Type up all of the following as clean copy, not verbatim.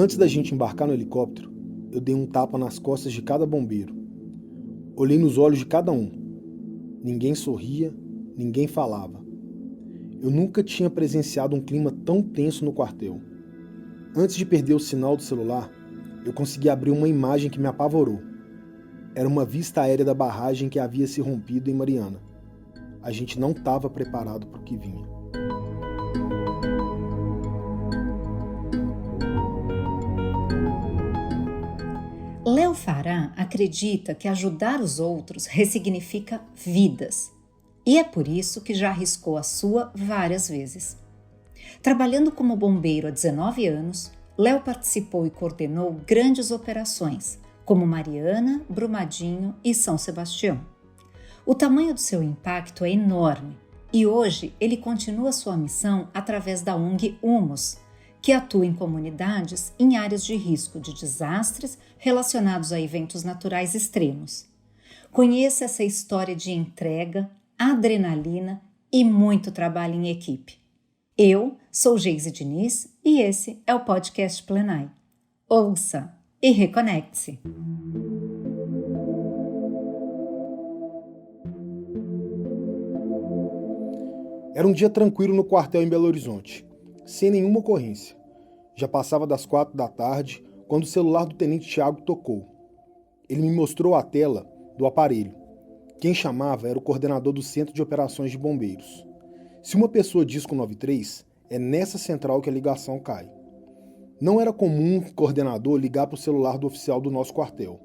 Antes da gente embarcar no helicóptero, eu dei um tapa nas costas de cada bombeiro. Olhei nos olhos de cada um. Ninguém sorria, ninguém falava. Eu nunca tinha presenciado um clima tão tenso no quartel. Antes de perder o sinal do celular, eu consegui abrir uma imagem que me apavorou. Era uma vista aérea da barragem que havia se rompido em Mariana. A gente não estava preparado para o que vinha. Léo Farah acredita que ajudar os outros ressignifica vidas. E é por isso que já arriscou a sua várias vezes. Trabalhando como bombeiro há 19 anos, Léo participou e coordenou grandes operações, como Mariana, Brumadinho e São Sebastião. O tamanho do seu impacto é enorme e hoje ele continua sua missão através da ONG Humus, que atua em comunidades em áreas de risco de desastres relacionados a eventos naturais extremos. Conheça essa história de entrega, adrenalina e muito trabalho em equipe. Eu sou Geise Diniz e esse é o podcast Plenai. Ouça e reconecte-se. Era um dia tranquilo no quartel em Belo Horizonte, sem nenhuma ocorrência. Já passava das 4 da tarde quando o celular do tenente Tiago tocou. Ele me mostrou a tela do aparelho. Quem chamava era o coordenador do Centro de Operações de Bombeiros. Se uma pessoa diz com 93, é nessa central que a ligação cai. Não era comum o coordenador ligar para o celular do oficial do nosso quartel.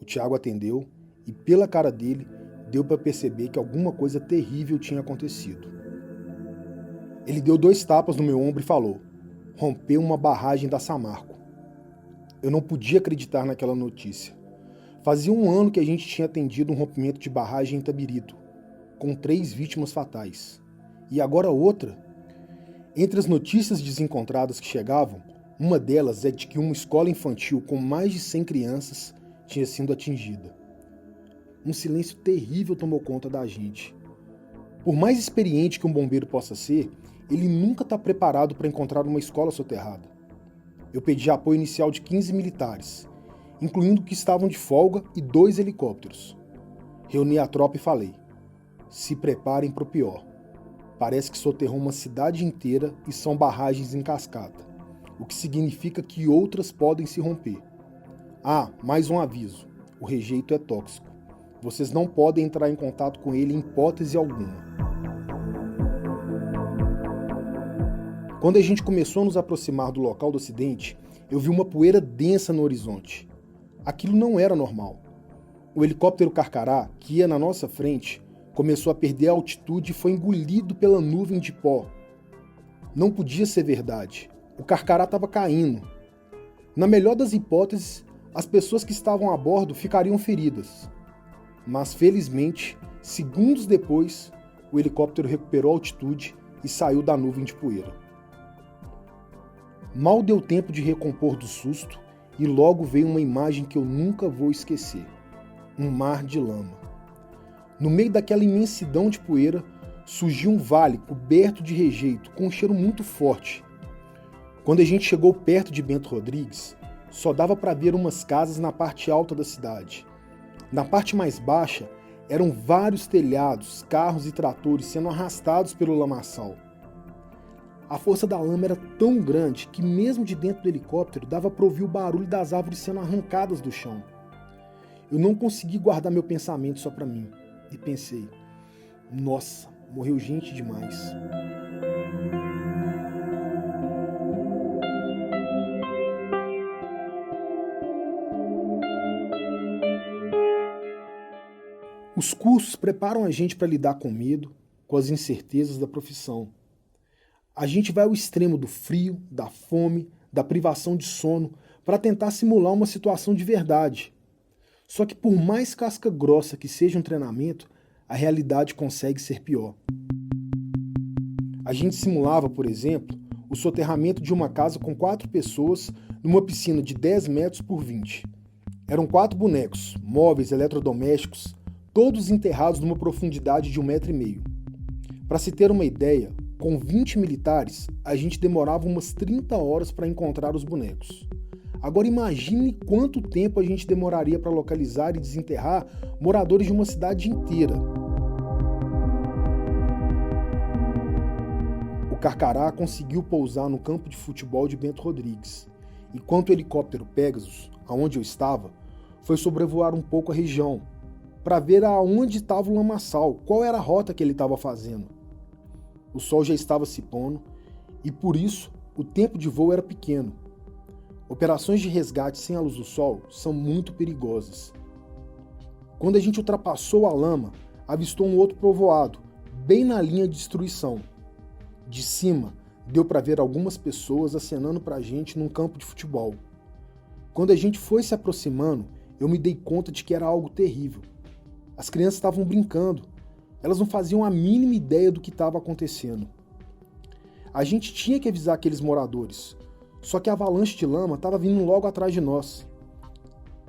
O Tiago atendeu e, pela cara dele, deu para perceber que alguma coisa terrível tinha acontecido. Ele deu 2 tapas no meu ombro e falou: rompeu uma barragem da Samarco. Eu não podia acreditar naquela notícia. Fazia 1 ano que a gente tinha atendido um rompimento de barragem em Itabirito, com 3 vítimas fatais. E agora outra? Entre as notícias desencontradas que chegavam, uma delas é de que uma escola infantil com mais de 100 crianças tinha sido atingida. Um silêncio terrível tomou conta da gente. Por mais experiente que um bombeiro possa ser, ele nunca está preparado para encontrar uma escola soterrada. Eu pedi apoio inicial de 15 militares, incluindo que estavam de folga e 2 helicópteros. Reuni a tropa e falei: se preparem para o pior. Parece que soterrou uma cidade inteira e são barragens em cascata, o que significa que outras podem se romper. Ah, mais um aviso: o rejeito é tóxico. Vocês não podem entrar em contato com ele em hipótese alguma. Quando a gente começou a nos aproximar do local do acidente, eu vi uma poeira densa no horizonte. Aquilo não era normal. O helicóptero Carcará, que ia na nossa frente, começou a perder a altitude e foi engolido pela nuvem de pó. Não podia ser verdade. O Carcará estava caindo. Na melhor das hipóteses, as pessoas que estavam a bordo ficariam feridas. Mas, felizmente, segundos depois, o helicóptero recuperou a altitude e saiu da nuvem de poeira. Mal deu tempo de recompor do susto e logo veio uma imagem que eu nunca vou esquecer. Um mar de lama. No meio daquela imensidão de poeira, surgiu um vale coberto de rejeito, com um cheiro muito forte. Quando a gente chegou perto de Bento Rodrigues, só dava para ver umas casas na parte alta da cidade. Na parte mais baixa, eram vários telhados, carros e tratores sendo arrastados pelo lamaçal. A força da lama era tão grande que mesmo de dentro do helicóptero dava para ouvir o barulho das árvores sendo arrancadas do chão. Eu não consegui guardar meu pensamento só para mim e pensei: nossa, morreu gente demais. Os cursos preparam a gente para lidar com o medo, com as incertezas da profissão. A gente vai ao extremo do frio, da fome, da privação de sono para tentar simular uma situação de verdade. Só que por mais casca grossa que seja um treinamento, a realidade consegue ser pior. A gente simulava, por exemplo, o soterramento de uma casa com 4 pessoas numa piscina de 10 metros por 20. Eram 4 bonecos, móveis, eletrodomésticos, todos enterrados numa profundidade de 1,5 metro. Para se ter uma ideia, Com 20 militares, a gente demorava umas 30 horas para encontrar os bonecos. Agora imagine quanto tempo a gente demoraria para localizar e desenterrar moradores de uma cidade inteira. O Carcará conseguiu pousar no campo de futebol de Bento Rodrigues, enquanto o helicóptero Pegasus, aonde eu estava, foi sobrevoar um pouco a região, para ver aonde estava o lamaçal, qual era a rota que ele estava fazendo. O sol já estava se pondo e, por isso, o tempo de voo era pequeno. Operações de resgate sem a luz do sol são muito perigosas. Quando a gente ultrapassou a lama, avistou um outro povoado, bem na linha de destruição. De cima, deu para ver algumas pessoas acenando para a gente num campo de futebol. Quando a gente foi se aproximando, eu me dei conta de que era algo terrível. As crianças estavam brincando. Elas não faziam a mínima ideia do que estava acontecendo. A gente tinha que avisar aqueles moradores, só que a avalanche de lama estava vindo logo atrás de nós.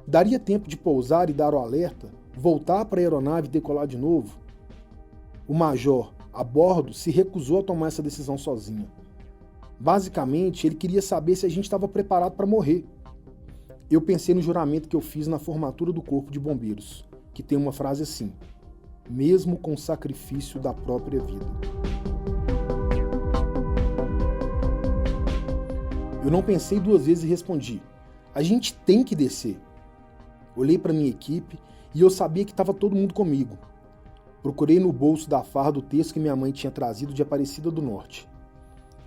Daria tempo de pousar e dar o alerta, voltar para a aeronave e decolar de novo? O major, a bordo, se recusou a tomar essa decisão sozinho. Basicamente, ele queria saber se a gente estava preparado para morrer. Eu pensei no juramento que eu fiz na formatura do Corpo de Bombeiros, que tem uma frase assim: mesmo com o sacrifício da própria vida. Eu não pensei duas vezes e respondi: a gente tem que descer. Olhei para minha equipe e eu sabia que estava todo mundo comigo. Procurei no bolso da farda o terço que minha mãe tinha trazido de Aparecida do Norte.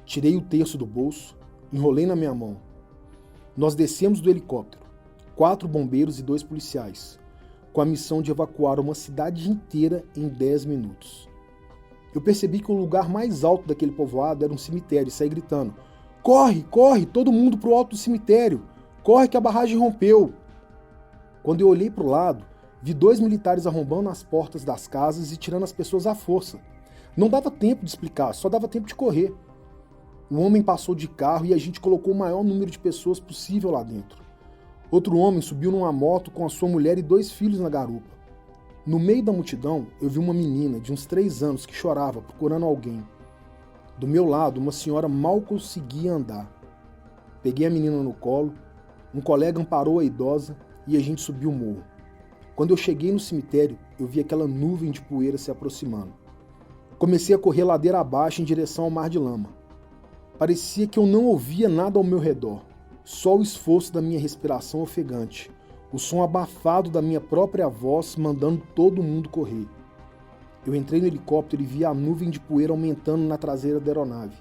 Tirei o terço do bolso, enrolei na minha mão. Nós descemos do helicóptero, 4 bombeiros e 2 policiais, com a missão de evacuar uma cidade inteira em 10 minutos. Eu percebi que o lugar mais alto daquele povoado era um cemitério e saí gritando: corre, corre, todo mundo pro alto do cemitério, corre que a barragem rompeu. Quando eu olhei pro lado, vi 2 militares arrombando as portas das casas e tirando as pessoas à força. Não dava tempo de explicar, só dava tempo de correr. Um homem passou de carro e a gente colocou o maior número de pessoas possível lá dentro. Outro homem subiu numa moto com a sua mulher e 2 filhos na garupa. No meio da multidão, eu vi uma menina de uns 3 anos que chorava, procurando alguém. Do meu lado, uma senhora mal conseguia andar. Peguei a menina no colo, um colega amparou a idosa e a gente subiu o morro. Quando eu cheguei no cemitério, eu vi aquela nuvem de poeira se aproximando. Comecei a correr ladeira abaixo em direção ao mar de lama. Parecia que eu não ouvia nada ao meu redor, só o esforço da minha respiração ofegante, o som abafado da minha própria voz mandando todo mundo correr. Eu entrei no helicóptero e vi a nuvem de poeira aumentando na traseira da aeronave.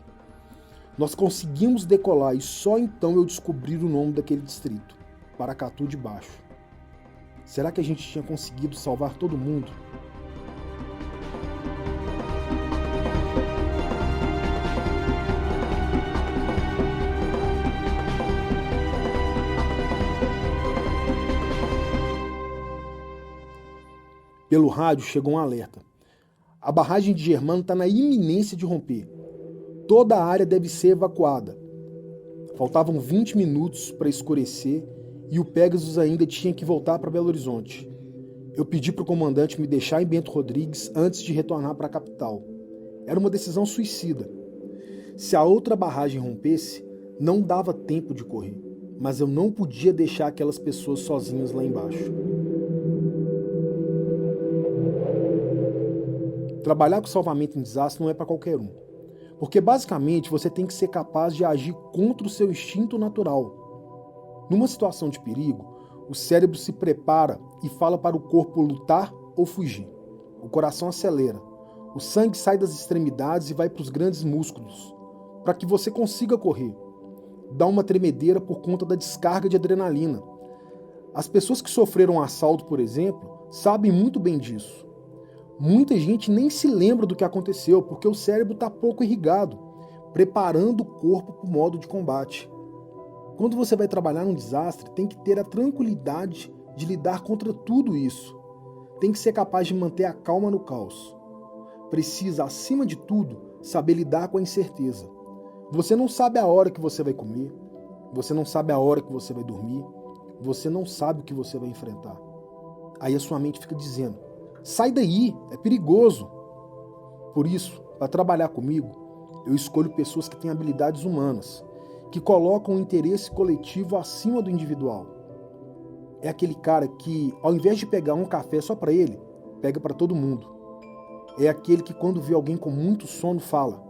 Nós conseguimos decolar e só então eu descobri o nome daquele distrito, Paracatu de Baixo. Será que a gente tinha conseguido salvar todo mundo? Pelo rádio chegou um alerta. A barragem de Germano está na iminência de romper. Toda a área deve ser evacuada. Faltavam 20 minutos para escurecer e o Pegasus ainda tinha que voltar para Belo Horizonte. Eu pedi para o comandante me deixar em Bento Rodrigues antes de retornar para a capital. Era uma decisão suicida. Se a outra barragem rompesse, não dava tempo de correr, mas eu não podia deixar aquelas pessoas sozinhas lá embaixo. Trabalhar com salvamento em desastre não é para qualquer um, porque basicamente você tem que ser capaz de agir contra o seu instinto natural. Numa situação de perigo, o cérebro se prepara e fala para o corpo lutar ou fugir. O coração acelera, o sangue sai das extremidades e vai para os grandes músculos, para que você consiga correr. Dá uma tremedeira por conta da descarga de adrenalina. As pessoas que sofreram um assalto, por exemplo, sabem muito bem disso. Muita gente nem se lembra do que aconteceu, porque o cérebro está pouco irrigado, preparando o corpo para o modo de combate. Quando você vai trabalhar num desastre, tem que ter a tranquilidade de lidar contra tudo isso. Tem que ser capaz de manter a calma no caos. Precisa, acima de tudo, saber lidar com a incerteza. Você não sabe a hora que você vai comer, você não sabe a hora que você vai dormir, você não sabe o que você vai enfrentar. Aí a sua mente fica dizendo: sai daí, é perigoso. Por isso, para trabalhar comigo, Eu escolho pessoas que têm habilidades humanas, que colocam o interesse coletivo acima do individual. É aquele cara que, ao invés de pegar um café só para ele, pega para todo mundo. É aquele que, quando vê alguém com muito sono, fala: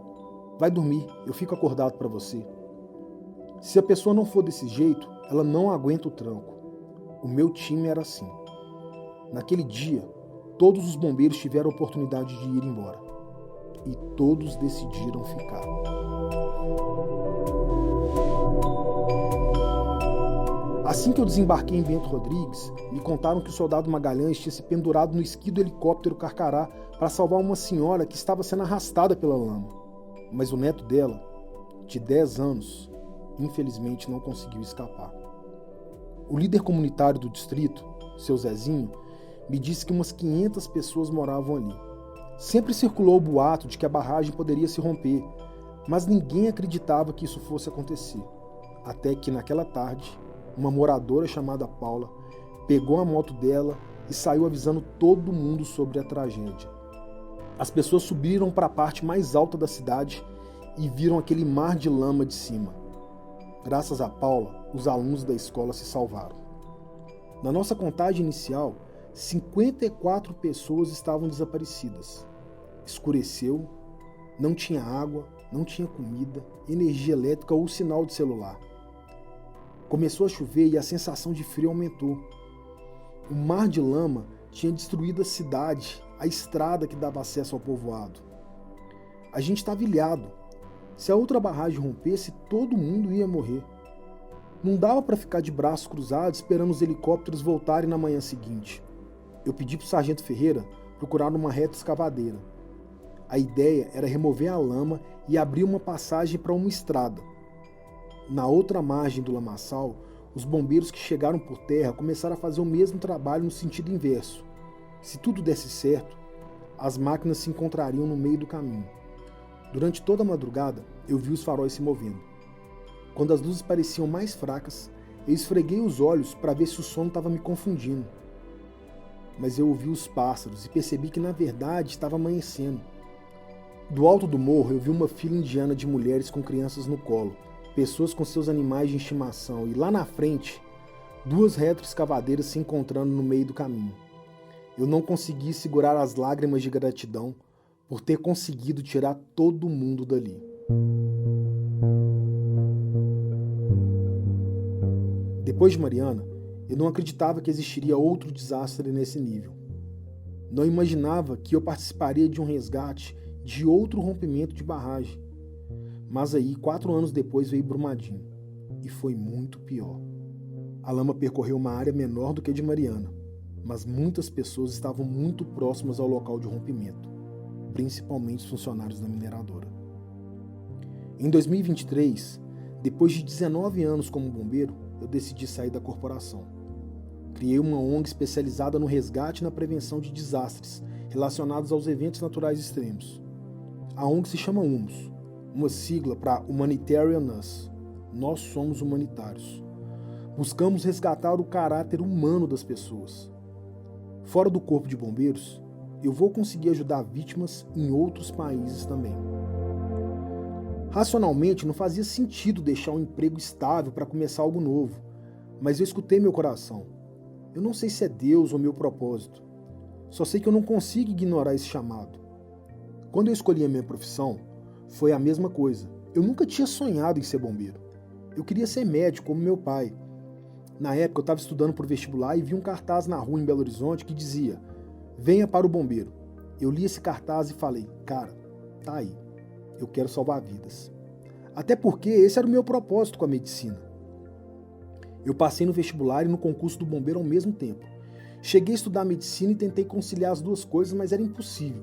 vai dormir, eu fico acordado para você. Se a pessoa não for desse jeito, ela não aguenta o tranco. O meu time era assim. Naquele dia, todos os bombeiros tiveram a oportunidade de ir embora. E todos decidiram ficar. Assim que eu desembarquei em Bento Rodrigues, me contaram que o soldado Magalhães tinha se pendurado no esqui do helicóptero Carcará para salvar uma senhora que estava sendo arrastada pela lama. Mas o neto dela, de 10 anos, infelizmente não conseguiu escapar. O líder comunitário do distrito, seu Zezinho, me disse que umas 500 pessoas moravam ali. Sempre circulou o boato de que a barragem poderia se romper, mas ninguém acreditava que isso fosse acontecer. Até que, naquela tarde, uma moradora chamada Paula pegou a moto dela e saiu avisando todo mundo sobre a tragédia. As pessoas subiram para a parte mais alta da cidade e viram aquele mar de lama de cima. Graças a Paula, os alunos da escola se salvaram. Na nossa contagem inicial, 54 pessoas estavam desaparecidas. Escureceu, não tinha água, não tinha comida, energia elétrica ou sinal de celular. Começou a chover e a sensação de frio aumentou. O mar de lama tinha destruído a cidade, a estrada que dava acesso ao povoado. A gente estava ilhado. Se a outra barragem rompesse, todo mundo ia morrer. Não dava para ficar de braços cruzados esperando os helicópteros voltarem na manhã seguinte. Eu pedi para o sargento Ferreira procurar uma reta escavadeira. A ideia era remover a lama e abrir uma passagem para uma estrada. Na outra margem do lamaçal, os bombeiros que chegaram por terra começaram a fazer o mesmo trabalho no sentido inverso. Se tudo desse certo, as máquinas se encontrariam no meio do caminho. Durante toda a madrugada, eu vi os faróis se movendo. Quando as luzes pareciam mais fracas, eu esfreguei os olhos para ver se o sono estava me confundindo. Mas eu ouvi os pássaros e percebi que, na verdade, estava amanhecendo. Do alto do morro, eu vi uma fila indiana de mulheres com crianças no colo, pessoas com seus animais de estimação, e lá na frente, 2 retroescavadeiras se encontrando no meio do caminho. Eu não consegui segurar as lágrimas de gratidão por ter conseguido tirar todo mundo dali. Depois de Mariana, eu não acreditava que existiria outro desastre nesse nível. Não imaginava que eu participaria de um resgate de outro rompimento de barragem. Mas aí, 4 anos depois, veio Brumadinho. E foi muito pior. A lama percorreu uma área menor do que a de Mariana, mas muitas pessoas estavam muito próximas ao local de rompimento, principalmente os funcionários da mineradora. Em 2023, depois de 19 anos como bombeiro, eu decidi sair da corporação. Criei uma ONG especializada no resgate e na prevenção de desastres relacionados aos eventos naturais extremos. A ONG se chama HUMUS, uma sigla para Humanitarian Us. Nós somos humanitários. Buscamos resgatar o caráter humano das pessoas. Fora do corpo de bombeiros, eu vou conseguir ajudar vítimas em outros países também. Racionalmente, não fazia sentido deixar um emprego estável para começar algo novo, mas eu escutei meu coração. Eu não sei se é Deus ou meu propósito. Só sei que eu não consigo ignorar esse chamado. Quando eu escolhi a minha profissão, foi a mesma coisa. Eu nunca tinha sonhado em ser bombeiro. Eu queria ser médico, como meu pai. Na época, eu estava estudando para o vestibular e vi um cartaz na rua em Belo Horizonte que dizia: venha para o bombeiro. Eu li esse cartaz e falei: cara, tá aí. Eu quero salvar vidas. Até porque esse era o meu propósito com a medicina. Eu passei no vestibular e no concurso do bombeiro ao mesmo tempo. Cheguei a estudar medicina e tentei conciliar as duas coisas, mas era impossível.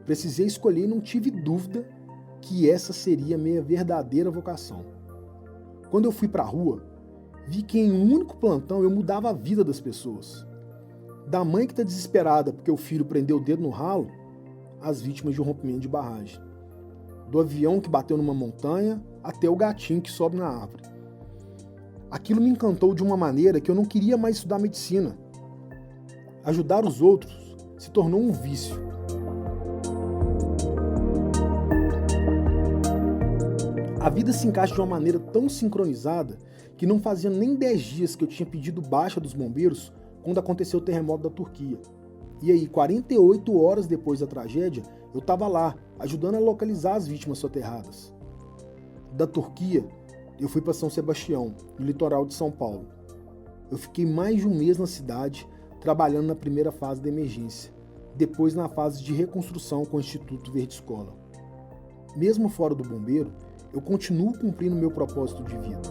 Precisei escolher e não tive dúvida que essa seria a minha verdadeira vocação. Quando eu fui para a rua, vi que em um único plantão eu mudava a vida das pessoas. Da mãe que está desesperada porque o filho prendeu o dedo no ralo, às vítimas de um rompimento de barragem. Do avião que bateu numa montanha até o gatinho que sobe na árvore. Aquilo me encantou de uma maneira que eu não queria mais estudar medicina. Ajudar os outros se tornou um vício. A vida se encaixa de uma maneira tão sincronizada que não fazia nem 10 dias que eu tinha pedido baixa dos bombeiros quando aconteceu o terremoto da Turquia. E aí, 48 horas depois da tragédia, eu estava lá, ajudando a localizar as vítimas soterradas. Da Turquia, eu fui para São Sebastião, no litoral de São Paulo. Eu fiquei mais de um mês na cidade, trabalhando na primeira fase da emergência, depois na fase de reconstrução com o Instituto Verde Escola. Mesmo fora do bombeiro, eu continuo cumprindo meu propósito de vida.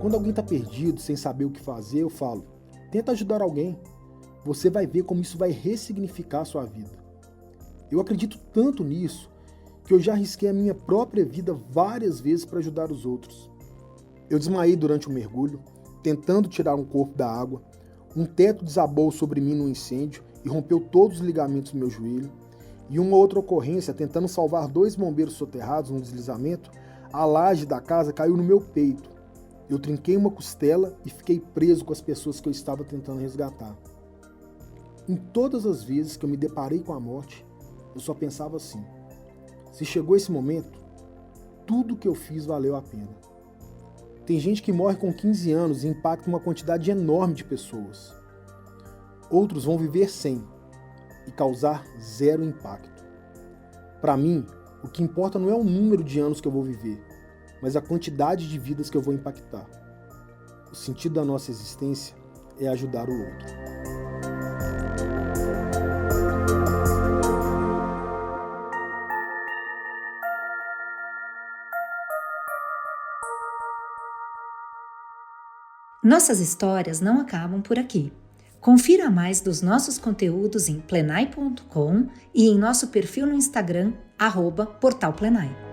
Quando alguém está perdido, sem saber o que fazer, eu falo, tenta ajudar alguém. Você vai ver como isso vai ressignificar a sua vida. Eu acredito tanto nisso que eu já arrisquei a minha própria vida várias vezes para ajudar os outros. Eu desmaiei durante um mergulho, tentando tirar um corpo da água. Um teto desabou sobre mim num incêndio e rompeu todos os ligamentos do meu joelho. E uma outra ocorrência, tentando salvar 2 bombeiros soterrados num deslizamento, a laje da casa caiu no meu peito. Eu trinquei uma costela e fiquei preso com as pessoas que eu estava tentando resgatar. Em todas as vezes que eu me deparei com a morte, eu só pensava assim: se chegou esse momento, tudo que eu fiz valeu a pena. Tem gente que morre com 15 anos e impacta uma quantidade enorme de pessoas. Outros vão viver 100 e causar 0 impacto. Para mim, o que importa não é o número de anos que eu vou viver, mas a quantidade de vidas que eu vou impactar. O sentido da nossa existência é ajudar o outro. Nossas histórias não acabam por aqui. Confira mais dos nossos conteúdos em plenai.com e em nosso perfil no Instagram, @portalplenai.